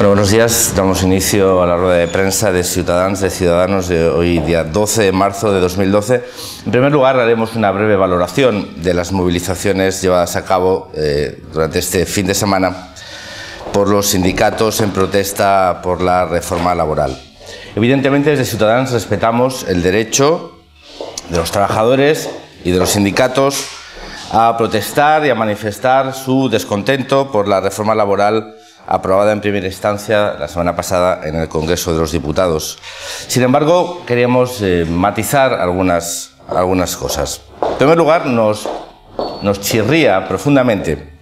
Bueno, buenos días. Damos inicio a la rueda de prensa de Ciudadanos de hoy, día 12 de marzo de 2012. En primer lugar, haremos una breve valoración de las movilizaciones llevadas a cabo durante este fin de semana por los sindicatos en protesta por la reforma laboral. Evidentemente, desde Ciudadanos respetamos el derecho de los trabajadores y de los sindicatos a protestar y a manifestar su descontento por la reforma laboral aprobada en primera instancia la semana pasada en el Congreso de los Diputados. Sin embargo, queríamos matizar algunas cosas. En primer lugar, nos chirría profundamente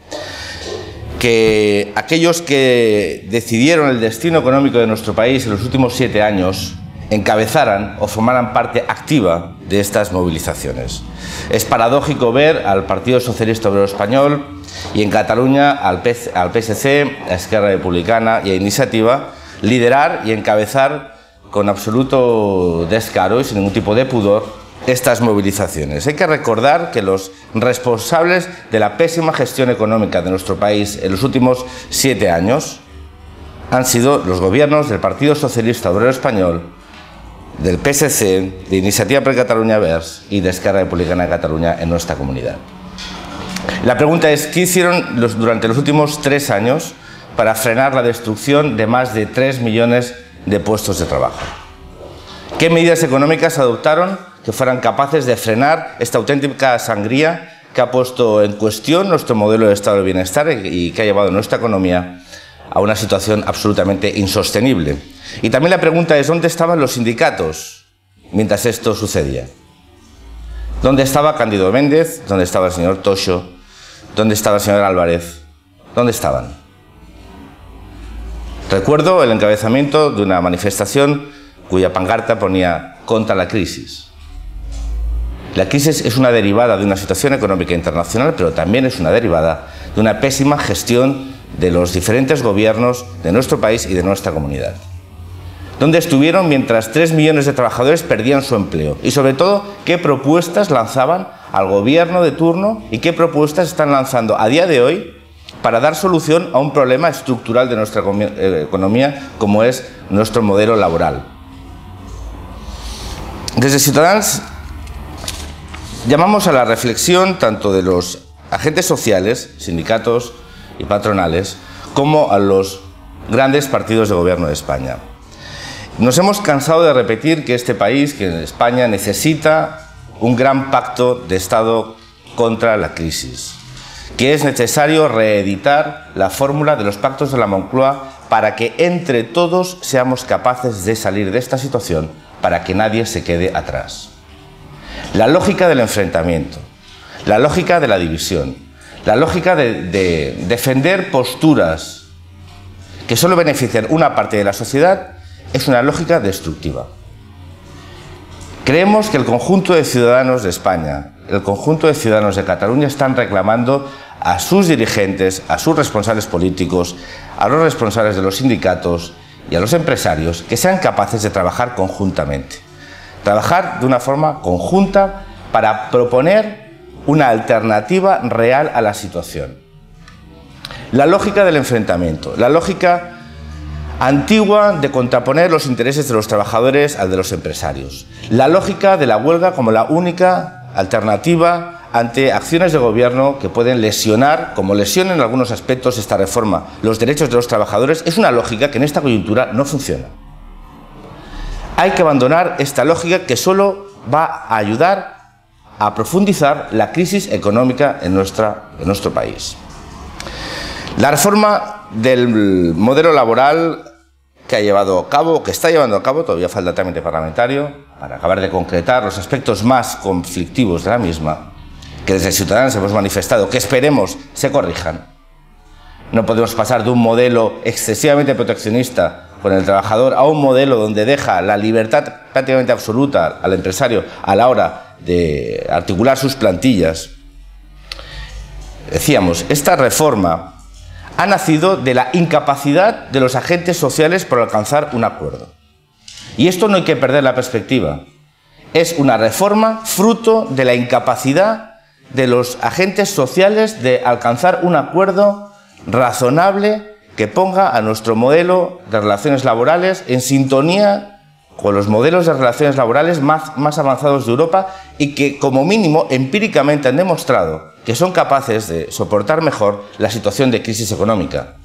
que aquellos que decidieron el destino económico de nuestro país en los últimos 7 años encabezaran o formaran parte activa de estas movilizaciones. Es paradójico ver al Partido Socialista Obrero Español y en Cataluña al PSC, a Esquerra Republicana y a Iniciativa liderar y encabezar con absoluto descaro y sin ningún tipo de pudor estas movilizaciones. Hay que recordar que los responsables de la pésima gestión económica de nuestro país en los últimos 7 años han sido los gobiernos del Partido Socialista Obrero Español, del PSC, de Iniciativa per Catalunya Verds y de Esquerra Republicana de Cataluña en nuestra comunidad. La pregunta es, ¿qué hicieron durante los últimos 3 años para frenar la destrucción de más de 3 millones de puestos de trabajo? ¿Qué medidas económicas adoptaron que fueran capaces de frenar esta auténtica sangría que ha puesto en cuestión nuestro modelo de estado del bienestar y que ha llevado nuestra economía a una situación absolutamente insostenible? Y también la pregunta es, ¿dónde estaban los sindicatos mientras esto sucedía? ¿Dónde estaba Cándido Méndez? ¿Dónde estaba el señor Toxo? ¿Dónde estaba el señor Álvarez? ¿Dónde estaban? Recuerdo el encabezamiento de una manifestación cuya pancarta ponía contra la crisis. La crisis es una derivada de una situación económica internacional, pero también es una derivada de una pésima gestión de los diferentes gobiernos de nuestro país y de nuestra comunidad. ¿Dónde estuvieron mientras 3 millones de trabajadores perdían su empleo? Y sobre todo, ¿qué propuestas lanzaban al gobierno de turno y qué propuestas están lanzando a día de hoy para dar solución a un problema estructural de nuestra economía como es nuestro modelo laboral? Desde Ciudadanos llamamos a la reflexión tanto de los agentes sociales, sindicatos y patronales, como a los grandes partidos de gobierno de España. Nos hemos cansado de repetir que este país, que España, necesita un gran pacto de Estado contra la crisis, que es necesario reeditar la fórmula de los pactos de la Moncloa para que entre todos seamos capaces de salir de esta situación, para que nadie se quede atrás. La lógica del enfrentamiento, la lógica de la división, la lógica de defender posturas que solo benefician una parte de la sociedad es una lógica destructiva. Creemos que el conjunto de ciudadanos de España, el conjunto de ciudadanos de Cataluña están reclamando a sus dirigentes, a sus responsables políticos, a los responsables de los sindicatos y a los empresarios que sean capaces de trabajar conjuntamente. Trabajar de una forma conjunta para proponer una alternativa real a la situación. La lógica del enfrentamiento, la lógica antigua de contraponer los intereses de los trabajadores al de los empresarios. La lógica de la huelga como la única alternativa ante acciones de gobierno que pueden lesionar, como lesionan en algunos aspectos esta reforma, los derechos de los trabajadores, es una lógica que en esta coyuntura no funciona. Hay que abandonar esta lógica que solo va a ayudar a profundizar la crisis económica en nuestro país. La reforma del modelo laboral que ha llevado a cabo, que está llevando a cabo, todavía falta trámite parlamentario, para acabar de concretar los aspectos más conflictivos de la misma, que desde Ciudadanos hemos manifestado que esperemos se corrijan. No podemos pasar de un modelo excesivamente proteccionista con el trabajador a un modelo donde deja la libertad prácticamente absoluta al empresario a la hora de articular sus plantillas. Decíamos, esta reforma ha nacido de la incapacidad de los agentes sociales por alcanzar un acuerdo. Y esto no hay que perder la perspectiva. Es una reforma fruto de la incapacidad de los agentes sociales de alcanzar un acuerdo razonable que ponga a nuestro modelo de relaciones laborales en sintonía con los modelos de relaciones laborales más avanzados de Europa y que, como mínimo, empíricamente han demostrado que son capaces de soportar mejor la situación de crisis económica.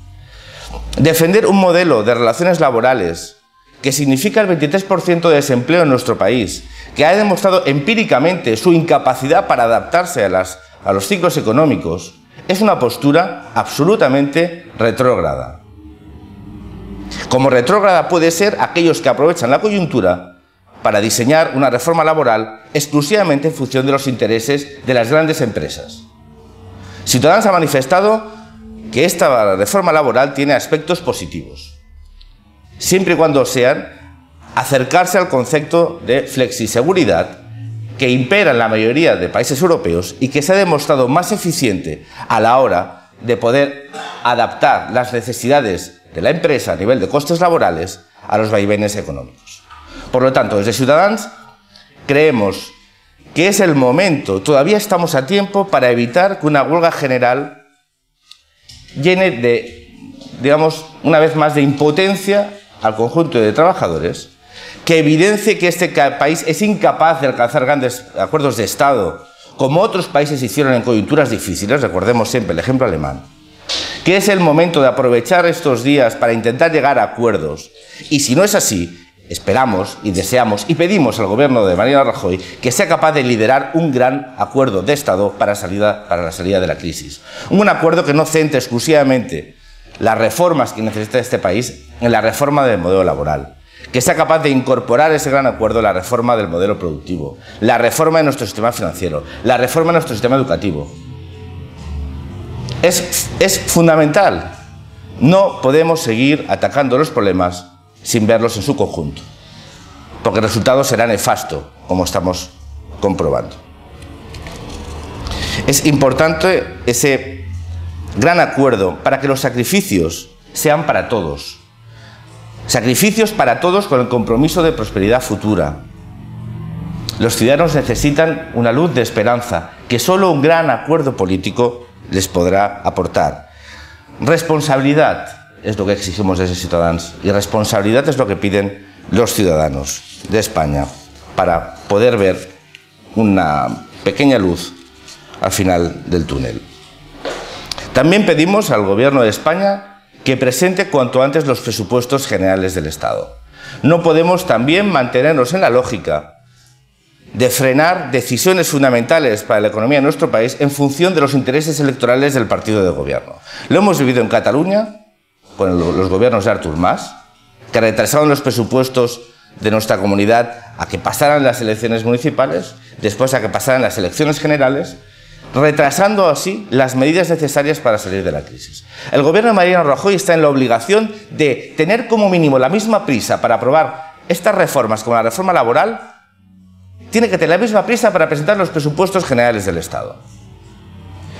Defender un modelo de relaciones laborales que significa el 23% de desempleo en nuestro país, que ha demostrado empíricamente su incapacidad para adaptarse a los ciclos económicos, es una postura absolutamente retrógrada. Como retrógrada puede ser aquellos que aprovechan la coyuntura para diseñar una reforma laboral exclusivamente en función de los intereses de las grandes empresas. Ciudadanos ha manifestado que esta reforma laboral tiene aspectos positivos, siempre y cuando sean acercarse al concepto de flexiseguridad que impera en la mayoría de países europeos y que se ha demostrado más eficiente a la hora de poder adaptar las necesidades de la empresa a nivel de costes laborales a los vaivenes económicos. Por lo tanto, desde Ciudadanos creemos que es el momento, todavía estamos a tiempo para evitar que una huelga general llene de, digamos, una vez más de impotencia al conjunto de trabajadores, que evidencie que este país es incapaz de alcanzar grandes acuerdos de Estado, como otros países hicieron en coyunturas difíciles, recordemos siempre el ejemplo alemán, que es el momento de aprovechar estos días para intentar llegar a acuerdos. Y si no es así, esperamos y deseamos y pedimos al gobierno de Mariano Rajoy que sea capaz de liderar un gran acuerdo de Estado para la salida de la crisis. Un acuerdo que no centre exclusivamente las reformas que necesita este país en la reforma del modelo laboral, que sea capaz de incorporar ese gran acuerdo la reforma del modelo productivo, la reforma de nuestro sistema financiero, la reforma de nuestro sistema educativo. Es fundamental. No podemos seguir atacando los problemas sin verlos en su conjunto, porque el resultado será nefasto, como estamos comprobando. Es importante ese gran acuerdo para que los sacrificios sean para todos. Sacrificios para todos con el compromiso de prosperidad futura. Los ciudadanos necesitan una luz de esperanza que solo un gran acuerdo político les podrá aportar. Responsabilidad es lo que exigimos desde Ciudadanos y responsabilidad es lo que piden los ciudadanos de España para poder ver una pequeña luz al final del túnel. También pedimos al Gobierno de España que presente cuanto antes los presupuestos generales del Estado. No podemos también mantenernos en la lógica de frenar decisiones fundamentales para la economía de nuestro país en función de los intereses electorales del partido de gobierno. Lo hemos vivido en Cataluña con los gobiernos de Artur Mas, que retrasaron los presupuestos de nuestra comunidad a que pasaran las elecciones municipales, después a que pasaran las elecciones generales, retrasando así las medidas necesarias para salir de la crisis. El gobierno de Mariano Rajoy está en la obligación de tener como mínimo la misma prisa para aprobar estas reformas como la reforma laboral. Tiene que tener la misma prisa para presentar los presupuestos generales del Estado.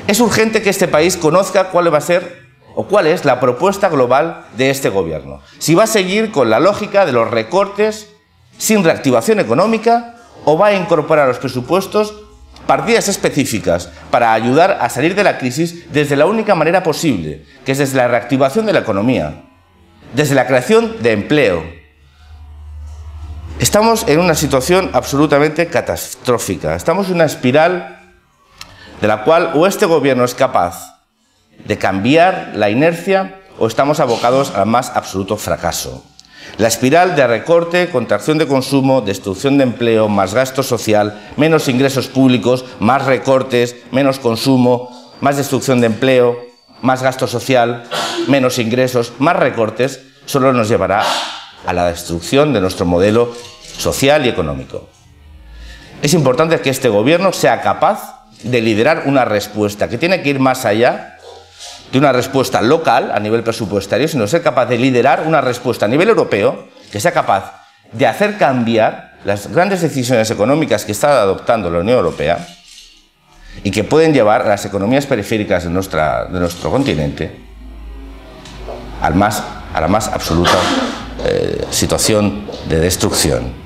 Es urgente que este país conozca cuál va a ser o cuál es la propuesta global de este gobierno. Si va a seguir con la lógica de los recortes sin reactivación económica o va a incorporar a los presupuestos partidas específicas para ayudar a salir de la crisis desde la única manera posible, que es desde la reactivación de la economía, desde la creación de empleo. Estamos en una situación absolutamente catastrófica. Estamos en una espiral de la cual o este gobierno es capaz de cambiar la inercia o estamos abocados al más absoluto fracaso. La espiral de recorte, contracción de consumo, destrucción de empleo, más gasto social, menos ingresos públicos, más recortes, menos consumo, más destrucción de empleo, más gasto social, menos ingresos, más recortes, solo nos llevará a la destrucción de nuestro modelo social y económico. Es importante que este gobierno sea capaz de liderar una respuesta que tiene que ir más allá de una respuesta local a nivel presupuestario, sino ser capaz de liderar una respuesta a nivel europeo que sea capaz de hacer cambiar las grandes decisiones económicas que está adoptando la Unión Europea y que pueden llevar a las economías periféricas de nuestro continente a la más absoluta situación de destrucción.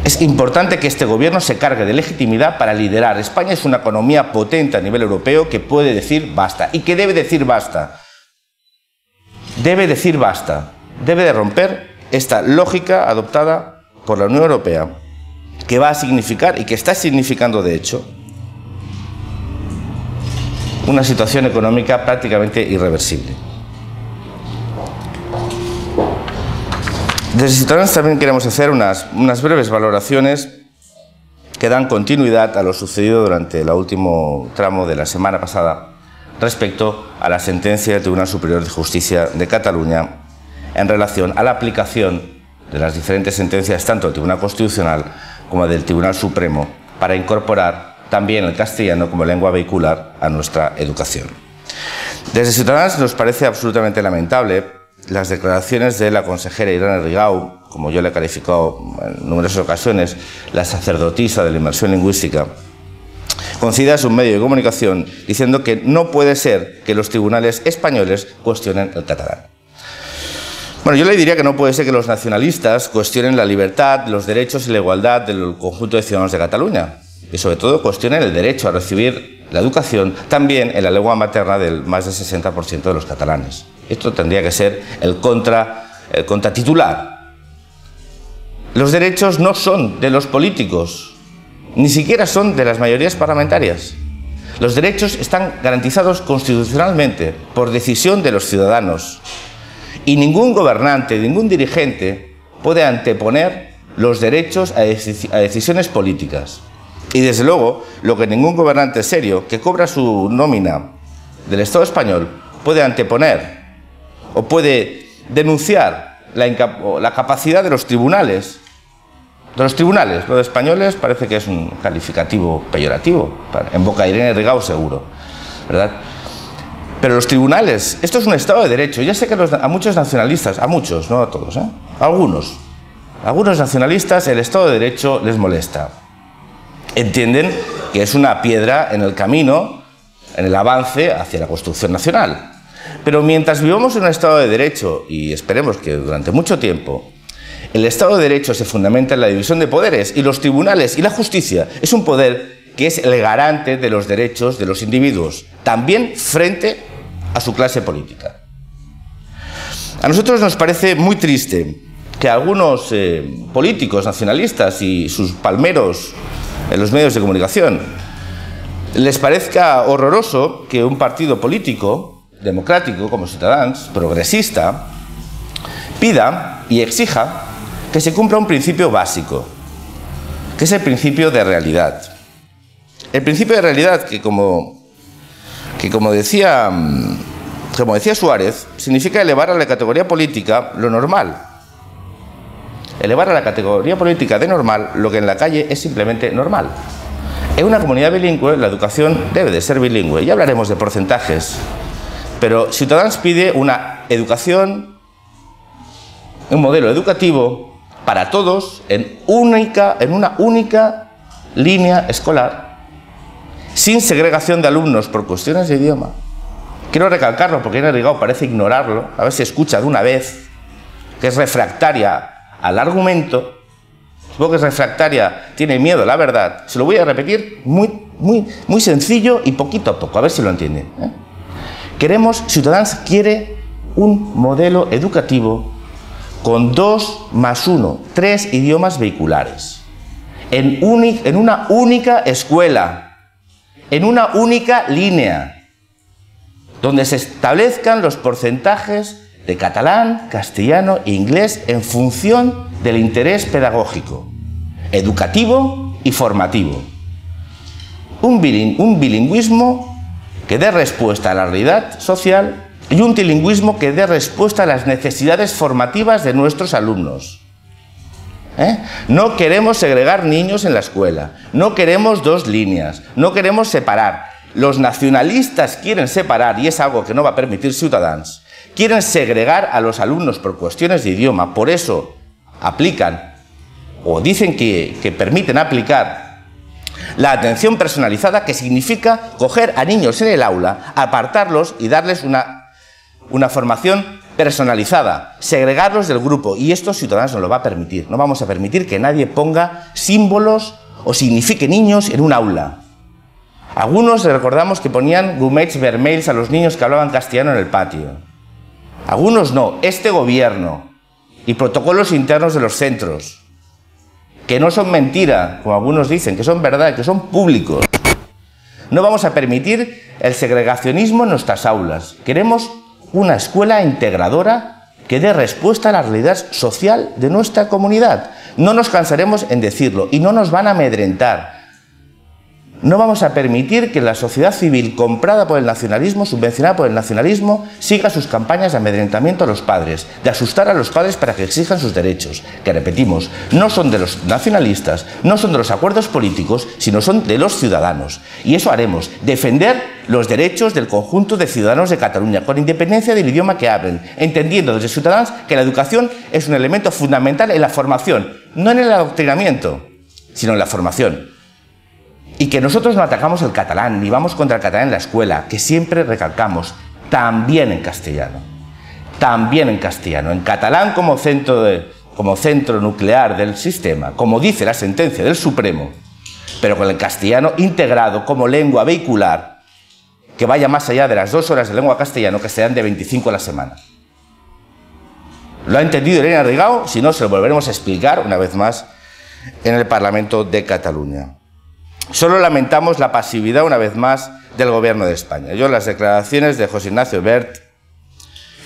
Es importante que este gobierno se cargue de legitimidad para liderar. España es una economía potente a nivel europeo que puede decir basta y que debe decir basta. debe decir basta, debe de romper esta lógica adoptada por la Unión Europea, que va a significar, y que está significando de hecho, una situación económica prácticamente irreversible. Desde Ciudadanos también queremos hacer unas breves valoraciones que dan continuidad a lo sucedido durante el último tramo de la semana pasada respecto a la sentencia del Tribunal Superior de Justicia de Cataluña en relación a la aplicación de las diferentes sentencias tanto del Tribunal Constitucional como del Tribunal Supremo para incorporar también el castellano como lengua vehicular a nuestra educación. Desde Ciudadanos nos parece absolutamente lamentable las declaraciones de la consejera Irene Rigau, como yo le he calificado en numerosas ocasiones, la sacerdotisa de la inmersión lingüística, concedida a un medio de comunicación diciendo que no puede ser que los tribunales españoles cuestionen el catalán. Bueno, yo le diría que no puede ser que los nacionalistas cuestionen la libertad, los derechos y la igualdad del conjunto de ciudadanos de Cataluña y sobre todo cuestionen el derecho a recibir la educación también en la lengua materna del más del 60% de los catalanes. Esto tendría que ser el contratitular. Los derechos no son de los políticos, ni siquiera son de las mayorías parlamentarias. Los derechos están garantizados constitucionalmente por decisión de los ciudadanos. Y ningún gobernante, ningún dirigente puede anteponer los derechos a decisiones políticas. Y desde luego, lo que ningún gobernante serio que cobra su nómina del Estado español puede anteponer o puede denunciar la capacidad de los tribunales. Lo de españoles parece que es un calificativo peyorativo, en boca de Irene Rigau seguro, ¿verdad? Pero los tribunales, esto es un Estado de Derecho. Ya sé que a muchos nacionalistas, a muchos, no a todos, a algunos nacionalistas el Estado de Derecho les molesta. Entienden que es una piedra en el camino, en el avance hacia la construcción nacional. Pero mientras vivamos en un Estado de Derecho, y esperemos que durante mucho tiempo, el Estado de Derecho se fundamenta en la división de poderes, y los tribunales y la justicia es un poder que es el garante de los derechos de los individuos, también frente a su clase política. A nosotros nos parece muy triste que algunos políticos nacionalistas y sus palmeros en los medios de comunicación les parezca horroroso que un partido político democrático como Ciudadanos, progresista, pida y exija que se cumpla un principio básico, que es el principio de realidad. El principio de realidad que como decía Suárez, significa elevar a la categoría política lo normal. Elevar a la categoría política de normal lo que en la calle es simplemente normal. En una comunidad bilingüe la educación debe de ser bilingüe. Ya hablaremos de porcentajes. Pero Ciudadanos pide una educación, un modelo educativo para todos en una única línea escolar, sin segregación de alumnos por cuestiones de idioma. Quiero recalcarlo porque Irene Rigau parece ignorarlo, a ver si escucha de una vez, que es refractaria al argumento, supongo que es refractaria, tiene miedo a la verdad. Se lo voy a repetir muy sencillo y poquito a poco, a ver si lo entiende. Ciudadanos quiere un modelo educativo con 2 más 1, 3 idiomas vehiculares, en una única escuela, en una única línea, donde se establezcan los porcentajes de catalán, castellano e inglés en función del interés pedagógico, educativo y formativo. Un bilingüismo que dé respuesta a la realidad social y un trilingüismo que dé respuesta a las necesidades formativas de nuestros alumnos. No queremos segregar niños en la escuela, no queremos 2 líneas, no queremos separar. Los nacionalistas quieren separar, y es algo que no va a permitir Ciudadanos, quieren segregar a los alumnos por cuestiones de idioma, por eso aplican, o dicen que permiten aplicar, la atención personalizada, que significa coger a niños en el aula, apartarlos y darles una formación personalizada, segregarlos del grupo, y esto Ciudadanos no lo va a permitir. No vamos a permitir que nadie ponga símbolos o signifique niños en un aula. Algunos recordamos que ponían gumets vermells a los niños que hablaban castellano en el patio. algunos no, este gobierno y protocolos internos de los centros, que no son mentira, como algunos dicen, que son verdad, que son públicos. No vamos a permitir el segregacionismo en nuestras aulas. Queremos una escuela integradora que dé respuesta a la realidad social de nuestra comunidad. No nos cansaremos en decirlo y no nos van a amedrentar. No vamos a permitir que la sociedad civil comprada por el nacionalismo, subvencionada por el nacionalismo, siga sus campañas de amedrentamiento a los padres, de asustar a los padres para que exijan sus derechos, que repetimos, no son de los nacionalistas, no son de los acuerdos políticos, sino son de los ciudadanos. Y eso haremos, defender los derechos del conjunto de ciudadanos de Cataluña, con independencia del idioma que hablen, entendiendo desde Ciudadanos que la educación es un elemento fundamental en la formación, no en el adoctrinamiento, sino en la formación. Y que nosotros no atacamos el catalán, ni vamos contra el catalán en la escuela, que siempre recalcamos, también en castellano. También en castellano. En catalán como centro nuclear del sistema, como dice la sentencia del Supremo, pero con el castellano integrado como lengua vehicular, que vaya más allá de las 2 horas de lengua castellano que se dan de 25 a la semana. ¿Lo ha entendido Irene Rigau? Si no, se lo volveremos a explicar una vez más en el Parlamento de Cataluña. Solo lamentamos la pasividad, una vez más, del Gobierno de España. Yo, las declaraciones de José Ignacio Wert,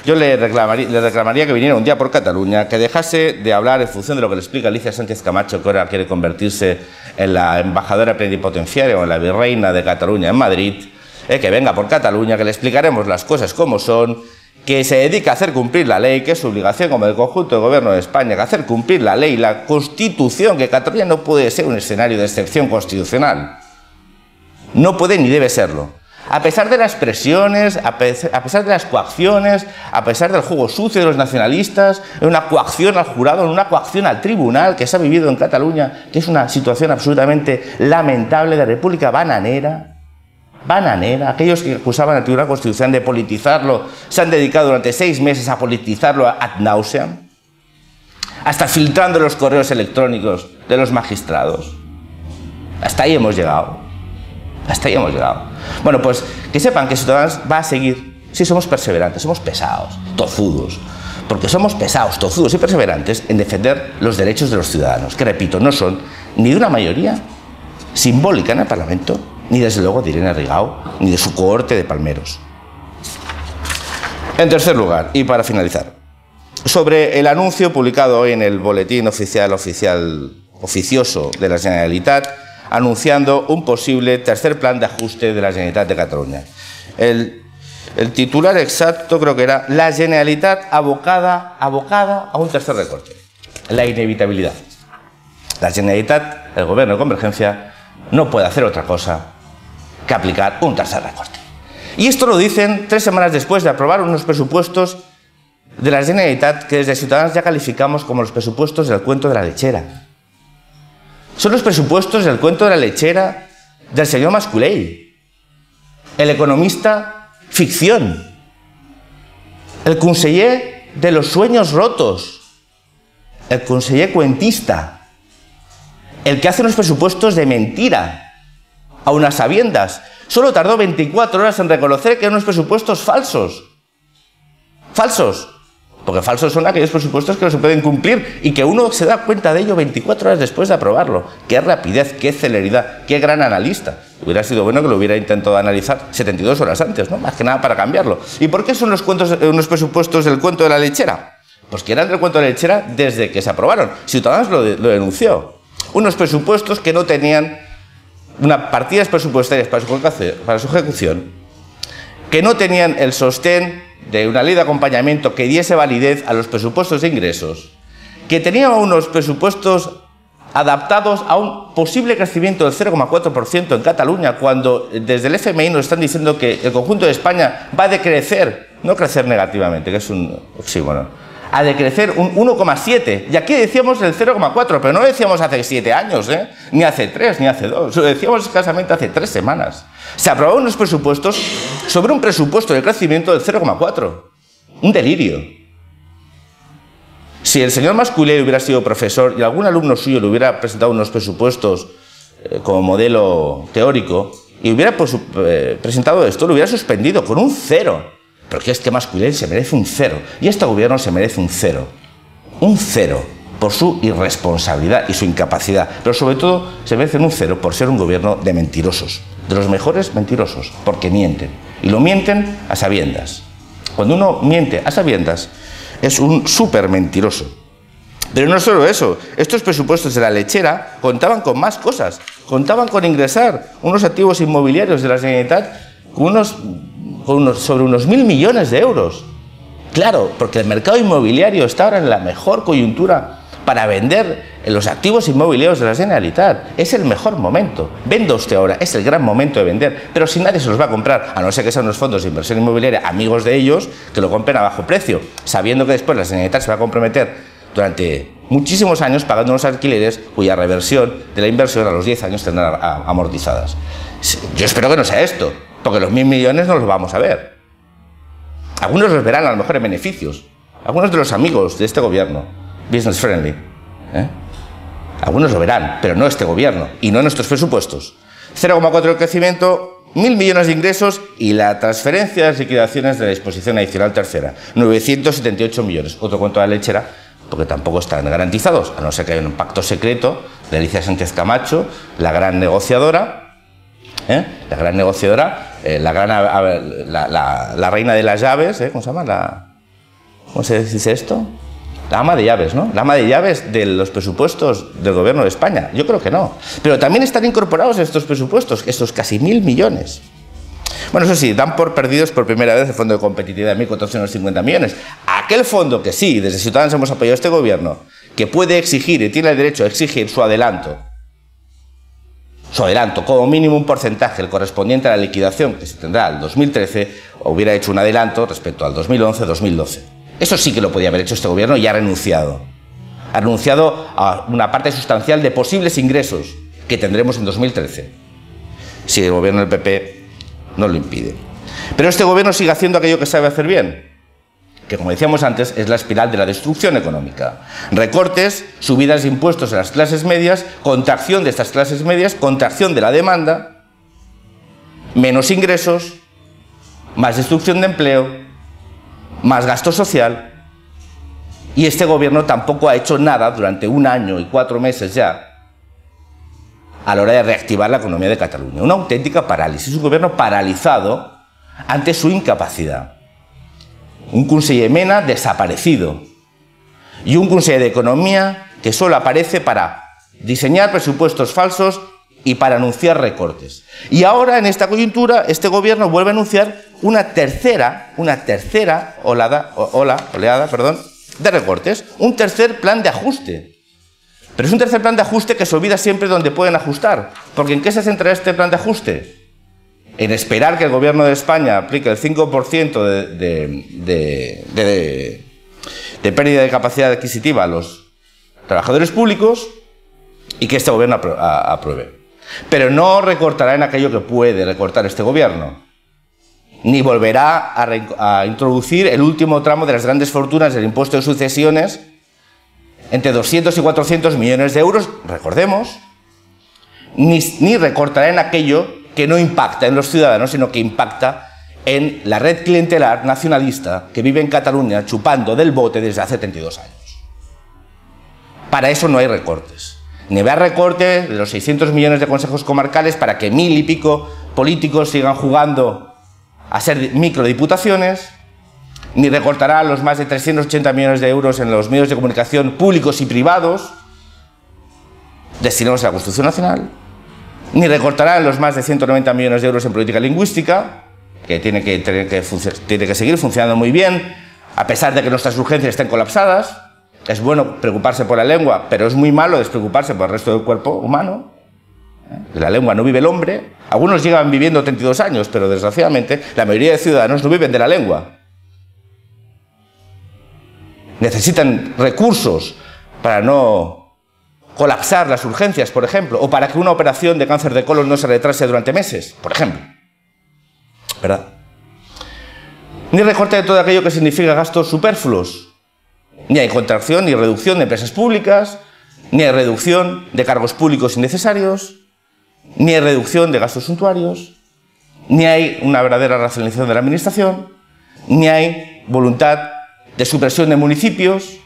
yo le reclamaría que viniera un día por Cataluña, que dejase de hablar en función de lo que le explica Alicia Sánchez Camacho, que ahora quiere convertirse en la embajadora plenipotenciaria o en la virreina de Cataluña en Madrid, que venga por Cataluña, que le explicaremos las cosas como son, que se dedica a hacer cumplir la ley, que es su obligación como el conjunto del Gobierno de España, que hacer cumplir la ley, la Constitución, que Cataluña no puede ser un escenario de excepción constitucional. No puede ni debe serlo. A pesar de las presiones, a pesar de las coacciones, a pesar del juego sucio de los nacionalistas, una coacción al jurado, una coacción al tribunal que se ha vivido en Cataluña, que es una situación absolutamente lamentable de república bananera. Aquellos que acusaban al Tribunal Constitucional de politizarlo se han dedicado durante 6 meses a politizarlo ad nauseam, hasta filtrando los correos electrónicos de los magistrados. Hasta ahí hemos llegado. Hasta ahí hemos llegado. Bueno, pues que sepan que Ciudadanos va a seguir. Sí, somos perseverantes, somos pesados, tozudos, porque somos pesados, tozudos y perseverantes en defender los derechos de los ciudadanos, que repito, no son ni de una mayoría simbólica en el Parlamento, ni desde luego de Irene Rigau, ni de su cohorte de palmeros. En tercer lugar, y para finalizar, sobre el anuncio publicado hoy en el boletín oficioso de la Generalitat, anunciando un posible tercer plan de ajuste de la Generalitat de Cataluña. El titular exacto creo que era la Generalitat abocada a un tercer recorte. La inevitabilidad. La Generalitat, el Gobierno de Convergencia, no puede hacer otra cosa que aplicar un tercer recorte. Y esto lo dicen 3 semanas después de aprobar unos presupuestos de la Generalitat que desde Ciudadanos ya calificamos como los presupuestos del cuento de la lechera. Son los presupuestos del cuento de la lechera del señor Mas Colell, el economista ficción, el conseller de los sueños rotos, el conseller cuentista, el que hace unos presupuestos de mentira, a unas sabiendas. Solo tardó 24 horas en reconocer que eran unos presupuestos falsos. Falsos. Porque falsos son aquellos presupuestos que no se pueden cumplir y que uno se da cuenta de ello 24 horas después de aprobarlo. Qué rapidez, qué celeridad, qué gran analista. Hubiera sido bueno que lo hubiera intentado analizar 72 horas antes, ¿no? Más que nada para cambiarlo. ¿Y por qué son unos presupuestos del cuento de la lechera? Pues que eran del cuento de la lechera desde que se aprobaron. Ciudadanos lo denunció. Unos presupuestos que no tenían unas partidas presupuestarias para su ejecución, que no tenían el sostén de una ley de acompañamiento que diese validez a los presupuestos de ingresos, que tenían unos presupuestos adaptados a un posible crecimiento del 0,4% en Cataluña, cuando desde el FMI nos están diciendo que el conjunto de España va a decrecer, no crecer negativamente, que es un oxímono, a decrecer un 1,7. Y aquí decíamos el 0,4, pero no lo decíamos hace 7 años, ni hace 3, ni hace 2. Lo decíamos escasamente hace 3 semanas. Se aprobaron unos presupuestos sobre un presupuesto de crecimiento del 0,4. Un delirio. Si el señor Mas Colell hubiera sido profesor y algún alumno suyo le hubiera presentado unos presupuestos como modelo teórico y hubiera presentado esto, lo hubiera suspendido con un 0. Porque es que Mas-Colell se merece un 0. Y este gobierno se merece un 0. Un 0 por su irresponsabilidad y su incapacidad. Pero sobre todo se merecen un 0 por ser un gobierno de mentirosos. De los mejores mentirosos. Porque mienten. Y lo mienten a sabiendas. Cuando uno miente a sabiendas es un súper mentiroso. Pero no solo eso, estos presupuestos de la lechera contaban con más cosas. Contaban con ingresar unos activos inmobiliarios de la Generalitat sobre unos 1.000 millones de euros. Claro, porque el mercado inmobiliario está ahora en la mejor coyuntura para vender los activos inmobiliarios de la Generalitat. Es el mejor momento. Venda usted ahora, es el gran momento de vender, pero si nadie se los va a comprar, a no ser que sean unos fondos de inversión inmobiliaria amigos de ellos, que lo compren a bajo precio, sabiendo que después la Generalitat se va a comprometer durante muchísimos años pagando unos alquileres cuya reversión de la inversión a los 10 años tendrán amortizadas. Yo espero que no sea esto, porque los 1.000 millones no los vamos a ver. Algunos los verán a lo mejor en beneficios. Algunos de los amigos de este gobierno, business friendly, algunos lo verán, pero no este gobierno y no nuestros presupuestos. 0,4 de crecimiento, 1.000 millones de ingresos y la transferencia de las liquidaciones de la disposición adicional tercera, 978 millones. Otro cuento de la lechera, porque tampoco están garantizados, a no ser que haya un pacto secreto de Alicia Sánchez Camacho, la gran negociadora, la reina de las llaves, ¿cómo se llama? ¿Cómo se dice esto? La ama de llaves, ¿no? La ama de llaves de los presupuestos del gobierno de España. Yo creo que no. Pero también están incorporados en estos presupuestos, estos casi 1.000 millones. Bueno, eso sí, dan por perdidos por primera vez el Fondo de Competitividad de 1.450 millones. Aquel fondo que sí, desde Ciudadanos hemos apoyado a este gobierno, que puede exigir y tiene el derecho a exigir su adelanto, como mínimo un porcentaje, el correspondiente a la liquidación que se tendrá al 2013, hubiera hecho un adelanto respecto al 2011-2012. Eso sí que lo podía haber hecho este gobierno y ha renunciado. Ha renunciado a una parte sustancial de posibles ingresos que tendremos en 2013, si el gobierno del PP no lo impide. Pero este gobierno sigue haciendo aquello que sabe hacer bien, que como decíamos antes es la espiral de la destrucción económica. Recortes, subidas de impuestos a las clases medias, contracción de estas clases medias, contracción de la demanda, menos ingresos, más destrucción de empleo, más gasto social. Y este gobierno tampoco ha hecho nada durante 1 año y 4 meses ya a la hora de reactivar la economía de Cataluña. Una auténtica parálisis, un gobierno paralizado ante su incapacidad. Un conseller Mena desaparecido y un conseller de Economía que solo aparece para diseñar presupuestos falsos y para anunciar recortes. Y ahora, en esta coyuntura, este gobierno vuelve a anunciar una tercera oleada de recortes, un tercer plan de ajuste. Pero es un tercer plan de ajuste que se olvida siempre donde pueden ajustar. Porque ¿en qué se centrará este plan de ajuste? En esperar que el gobierno de España aplique el 5% de pérdida de capacidad adquisitiva a los trabajadores públicos y que este gobierno apruebe. Pero no recortará en aquello que puede recortar este gobierno. Ni volverá a introducir el último tramo de las grandes fortunas del impuesto de sucesiones entre 200 y 400 millones de euros, recordemos, ni recortará en aquello que no impacta en los ciudadanos, sino que impacta en la red clientelar nacionalista que vive en Cataluña chupando del bote desde hace 32 años. Para eso no hay recortes. Ni habrá recorte de los 600 millones de consejos comarcales para que 1.000 y pico políticos sigan jugando a ser microdiputaciones, ni recortará los más de 380 millones de euros en los medios de comunicación públicos y privados destinados a la construcción nacional, ni recortará los más de 190 millones de euros en política lingüística, que tiene que seguir funcionando muy bien, a pesar de que nuestras urgencias estén colapsadas. Es bueno preocuparse por la lengua, pero es muy malo despreocuparse por el resto del cuerpo humano. De la lengua no vive el hombre. Algunos llegan viviendo 32 años, pero desgraciadamente la mayoría de ciudadanos no viven de la lengua. Necesitan recursos para no colapsar las urgencias, por ejemplo, o para que una operación de cáncer de colon no se retrase durante meses, por ejemplo. ¿Verdad? Ni recorte de todo aquello que significa gastos superfluos. Ni hay contracción ni reducción de empresas públicas, ni hay reducción de cargos públicos innecesarios, ni hay reducción de gastos suntuarios, ni hay una verdadera racionalización de la administración, ni hay voluntad de supresión de municipios.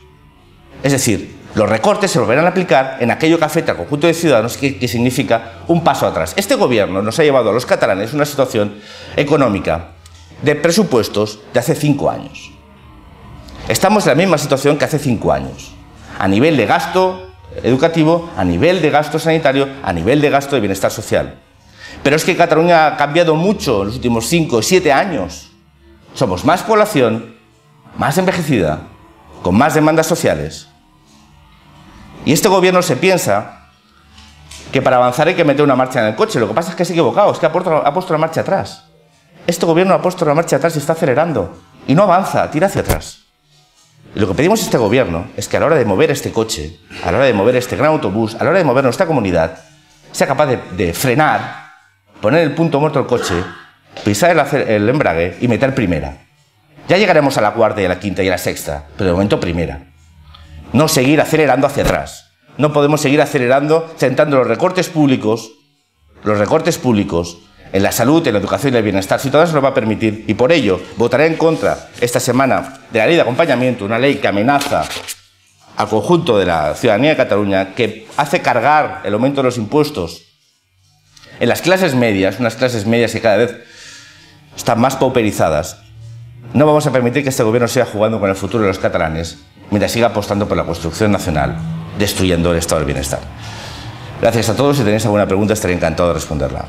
Es decir, los recortes se volverán a aplicar en aquello que afecta al conjunto de ciudadanos, que significa un paso atrás. Este gobierno nos ha llevado a los catalanes a una situación económica de presupuestos de hace 5 años. Estamos en la misma situación que hace 5 años, a nivel de gasto educativo, a nivel de gasto sanitario, a nivel de gasto de bienestar social. Pero es que Cataluña ha cambiado mucho en los últimos 5 o 7 años. Somos más población, más envejecida, con más demandas sociales. Y este gobierno se piensa que para avanzar hay que meter una marcha en el coche. Lo que pasa es que se ha equivocado, es que ha puesto la marcha atrás. Este gobierno ha puesto la marcha atrás y está acelerando. Y no avanza, tira hacia atrás. Y lo que pedimos a este gobierno es que a la hora de mover este coche, a la hora de mover este gran autobús, a la hora de mover nuestra comunidad, sea capaz de frenar, poner el punto muerto al coche, pisar el embrague y meter primera. Ya llegaremos a la cuarta y a la quinta y a la sexta, pero de momento primera. No seguir acelerando hacia atrás. No podemos seguir acelerando, sentando los recortes públicos en la salud, en la educación y en el bienestar. Ciudadanos no lo va a permitir y por ello votaré en contra esta semana de la ley de acompañamiento, una ley que amenaza al conjunto de la ciudadanía de Cataluña, que hace cargar el aumento de los impuestos en las clases medias, unas clases medias que cada vez están más pauperizadas. No vamos a permitir que este gobierno siga jugando con el futuro de los catalanes mientras siga apostando por la construcción nacional, destruyendo el estado del bienestar. Gracias a todos. Si tenéis alguna pregunta, estaré encantado de responderla.